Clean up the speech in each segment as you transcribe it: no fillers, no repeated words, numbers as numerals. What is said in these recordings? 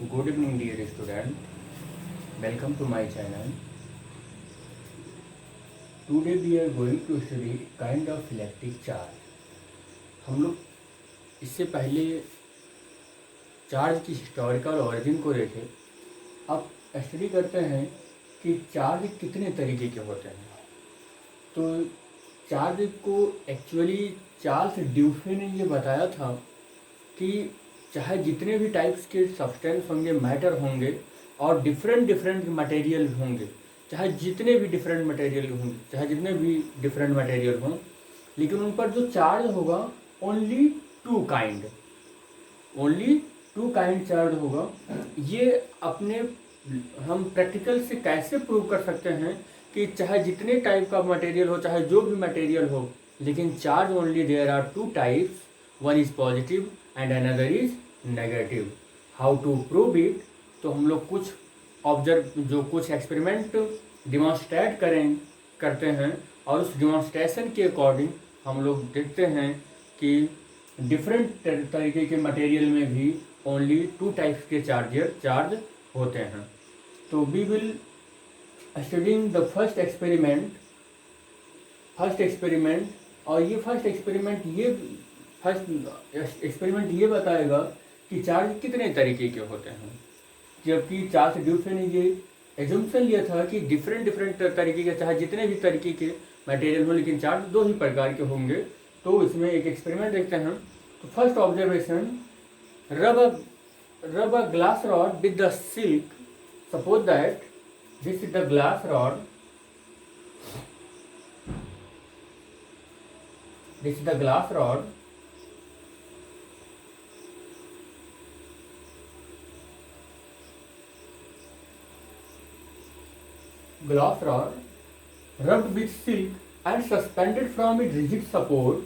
Good evening, dear student. Welcome to my channel. Today we are going to study kind of electric charge. हम लोग इससे पहले charge की historical origin को देखे. अब स्टडी करते हैं कि चार्ज कितने तरीके के होते हैं. तो चार्ज को एक्चुअली चार्ल्स ड्यूफे ने ये बताया था कि चाहे जितने भी टाइप्स के सब्सटेंस होंगे, मैटर होंगे और डिफरेंट मटेरियल होंगे, चाहे जितने भी डिफरेंट मटेरियल होंगे, चाहे जितने भी डिफरेंट मटेरियल हों, लेकिन उन पर जो चार्ज होगा ओनली टू काइंड चार्ज होगा. ये अपने हम प्रैक्टिकल से कैसे प्रूव कर सकते हैं कि चाहे जितने टाइप का मटेरियल हो, चाहे जो भी मटेरियल हो, लेकिन charge only there are two types, one is positive and another is negative. How to prove it? तो हम लोग कुछ एक्सपेरिमेंट डिमॉन्स्ट्रेट करते हैं और उस डिमॉन्स्ट्रेशन के अकॉर्डिंग हम लोग देखते हैं कि डिफरेंट तरीके के मटेरियल में भी ओनली टू टाइप्स के चार्ज होते हैं. तो we will studying the first experiment. और ये फर्स्ट एक्सपेरिमेंट ये बताएगा कि चार्ज कितने तरीके के होते हैं. जबकि चार्ल्स ड्यूफे ने ये एजम्पशन लिया था कि डिफरेंट तरीके के, चाहे जितने भी तरीके के मटेरियल हो, लेकिन चार्ज दो ही प्रकार के होंगे. तो इसमें एक एक्सपेरिमेंट देखते हैं. तो first observation, rub a glass rod with the silk. Suppose that this is the glass rod. Glass rod rubbed with silk and suspended from its rigid support.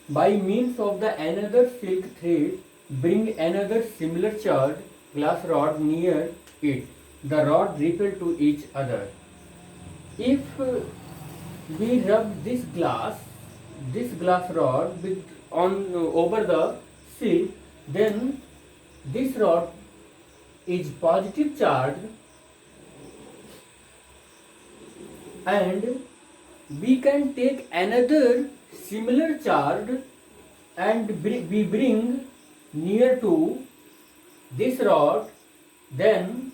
By means of the another silk thread, bring another similar charged glass rod near it. The rod repel to each other. If we rub this glass rod over the silk, then this rod is positive charged, and we can take another similar charge and we bring near to this rod, then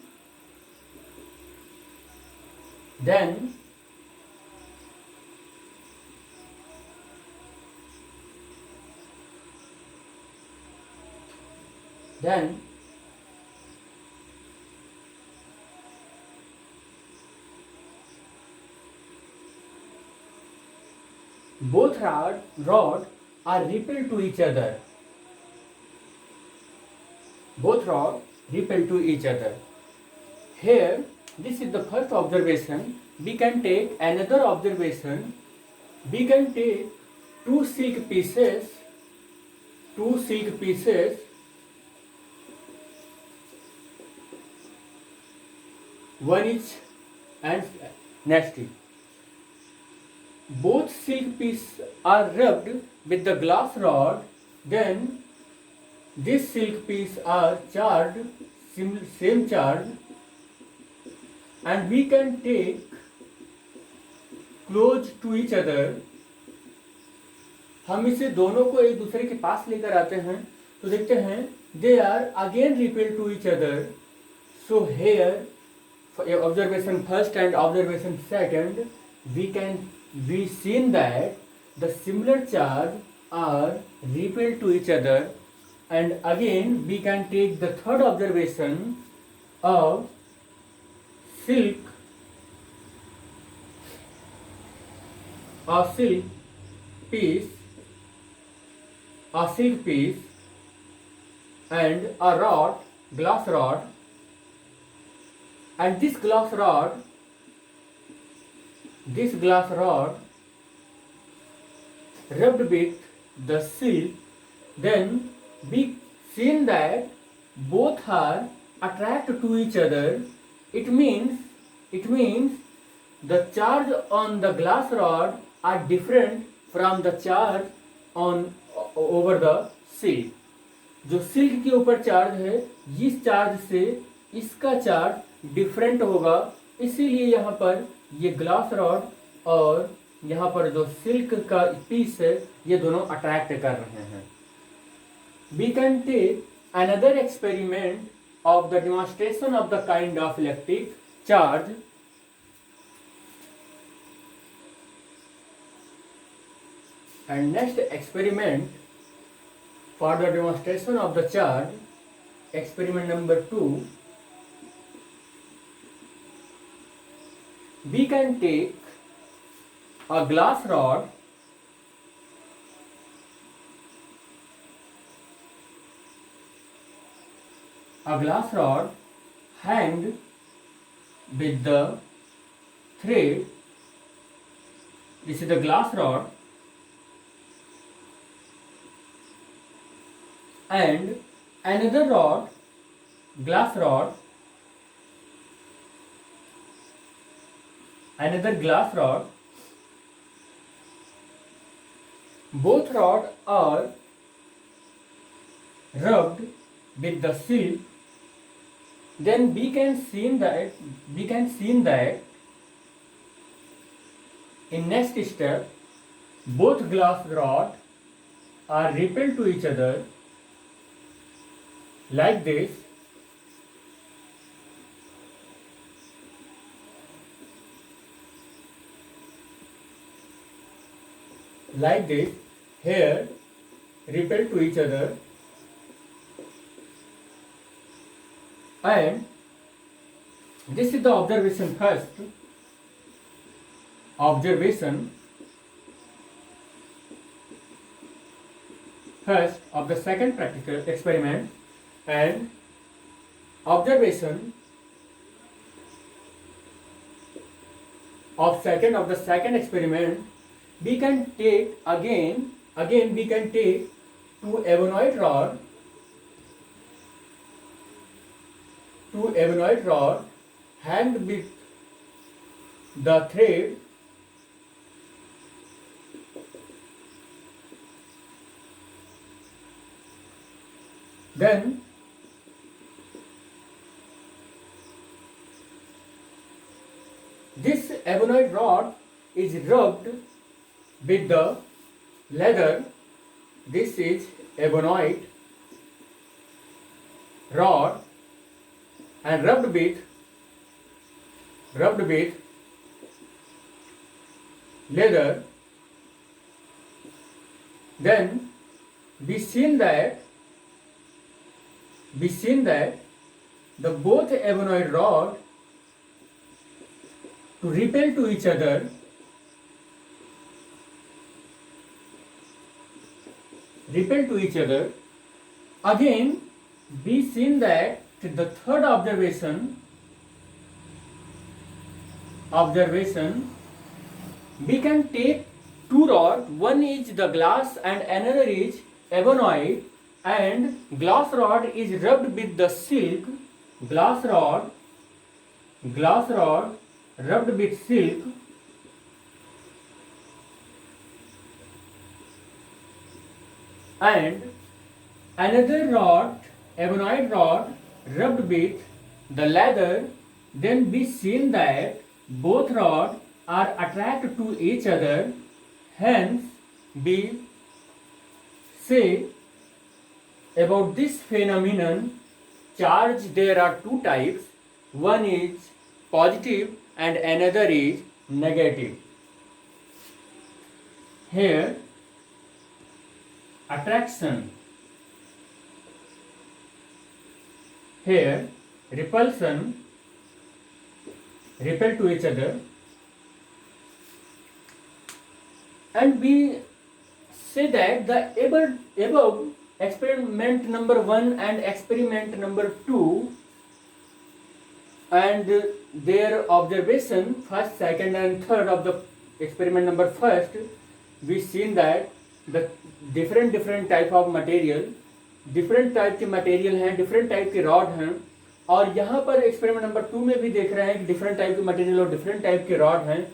both rod are repelled to each other. Here, this is the first observation. We can take another observation. We can take two silk pieces, one each, and next. Both silk pieces are rubbed with the glass rod, then this silk piece are charged, same charge, and we can take close to each other. हम इसे दोनों को एक दूसरे के पास लेकर आते हैं तो देखते हैं they are again repelled to each other. So here, observation first and observation second, we seen that the similar charge are repelled to each other. And again we can take the third observation of silk piece and a glass rod, and this glass rod rubbed with the silk, then we seen that both are attracted to each other. It means It means the charge on the glass rod are different from the charge on over the silk. जो silk के ऊपर charge है, इस charge से इसका charge different होगा, इसीलिए यहाँ पर ये ग्लास रॉड और यहाँ पर जो सिल्क का पीस है ये दोनों अट्रैक्ट कर रहे हैं. We can take another experiment of the demonstration of the kind of electric charge. And next experiment for the demonstration of the charge, experiment number 2, we can take a glass rod hanged with the thread. This is the glass rod, and another rod, glass rod, both rods are rubbed with the silk. Then we can see that in next step both glass rods are repelled to each other like this. Here repel to each other, and this is the observation first. Of the second practical experiment, and observation of the second experiment. We can take again we can take two ebonite rod hanged with the thread. Then this ebonite rod is rubbed with the leather. This is ebonite rod and rubbed with leather. Then we seen that the both ebonite rod to repel to each other. Again, we seen that the third observation, we can take two rods, one is the glass and another is ebonite, and glass rod is rubbed with the silk. Glass rod rubbed with silk, and another rod, ebonite rod, rubbed with the leather. Then we seen that both rods are attracted to each other. Hence, we say about this phenomenon, charge there are two types. One is positive and another is negative. Here, attraction, here repulsion, repel to each other, and we say that the above experiment number 1 and experiment number 2 and their observation first, second and third of the experiment number first, we seen that the different type of material, different type के material हैं, different type के rod हैं, और यहाँ पर experiment number 2 में भी देख रहे हैं कि डिफरेंट टाइप के मटेरियल और डिफरेंट टाइप के रॉड हैं,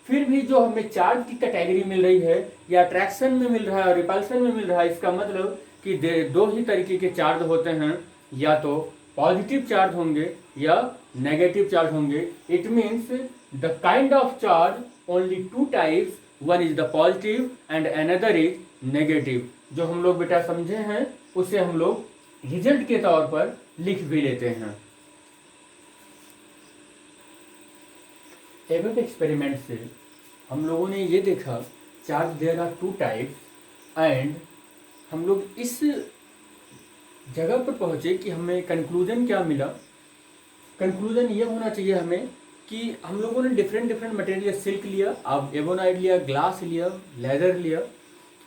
फिर भी जो हमें चार्ज की कैटेगरी मिल रही है या अट्रैक्शन में मिल रहा है और रिपल्सन में मिल रहा है, इसका मतलब कि दो ही तरीके के चार्ज होते हैं, या तो पॉजिटिव चार्ज होंगे या नेगेटिव चार्ज होंगे। It means the kind of charge only two types, one is the positive and another is negative. जो हम लोग बेटा समझे हैं उसे हम लोग रिजल्ट के तौर पर लिख भी लेते हैं। एबव एक्सपेरिमेंट से हम लोगों ने ये देखा charge there are two types, and हम लोग इस जगह पर पहुंचे कि हमें कंक्लूजन क्या मिला। कंक्लूजन ये होना चाहिए हमें कि हम लोगों ने डिफरेंट डिफरेंट मटेरियल, सिल्क लिया, अब एबोनाइड लिया, ग्लास लिया, लेदर लिया,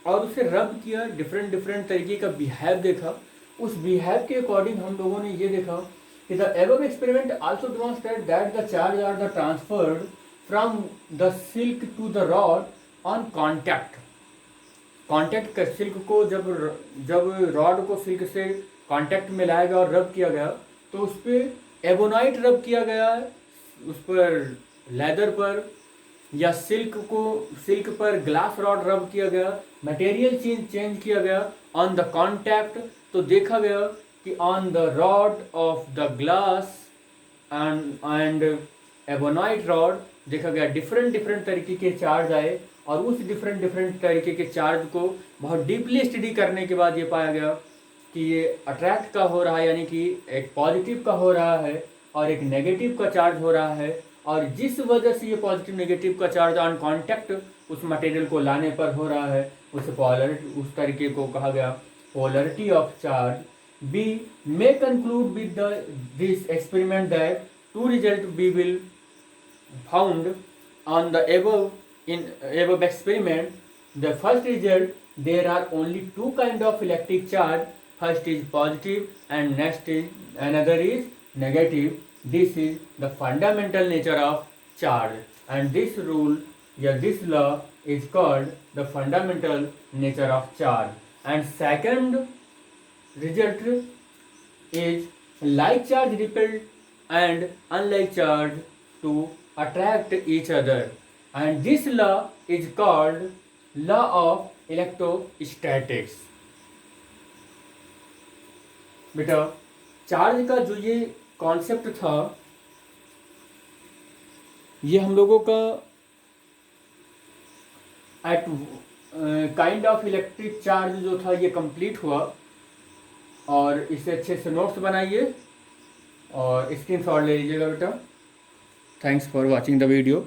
और उसे रब किया, डिफरेंट डिफरेंट तरीके का बिहेव देखा। उस बिहेव के अकॉर्डिंग हम लोगों ने ये देखा कि the above experiment also demonstrate that the charge are the transferred from the silk to the rod on contact. Contact कर सिल्क को जब रॉड को सिल्क से कॉन्टैक्ट में लाया गया और रब किया गया, तो उस पर एबोनाइट रब किया गया, उस पर लेदर पर, या सिल्क पर ग्लास रॉड रब किया गया, मटेरियल चेंज किया गया ऑन द कॉन्टैक्ट। तो देखा गया कि on the rod of the glass and ebonite rod देखा गया डिफरेंट डिफरेंट तरीके के चार्ज आए, और उस डिफरेंट डिफरेंट तरीके के चार्ज को बहुत डीपली स्टडी करने के बाद ये पाया गया कि ये अट्रैक्ट का हो रहा है, यानी कि एक पॉजिटिव का हो रहा है और एक नेगेटिव का चार्ज हो रहा है, और जिस वजह से ये पॉजिटिव नेगेटिव का चार्ज ऑन कॉन्टैक्ट उस मटेरियल को लाने पर हो रहा है, उस तरीके को कहा गया polarity of charge. We may conclude with this experiment that two results we will found on the above experiment. The first result, there are only two kind of electric charge. First is positive and next is another is negative. This is the fundamental nature of charge, and this rule, this law is called the fundamental nature of charge. And second result is like charge repel and unlike charge to attract each other, and this law is called law of electrostatics. बेटा charge का जो ये concept था, ये हम लोगों का at kind of electric charge जो था ये कंप्लीट हुआ, और इसे अच्छे से नोट्स बनाइए और स्क्रीनशॉट ले लीजिएगा बेटा। Thanks for watching the video.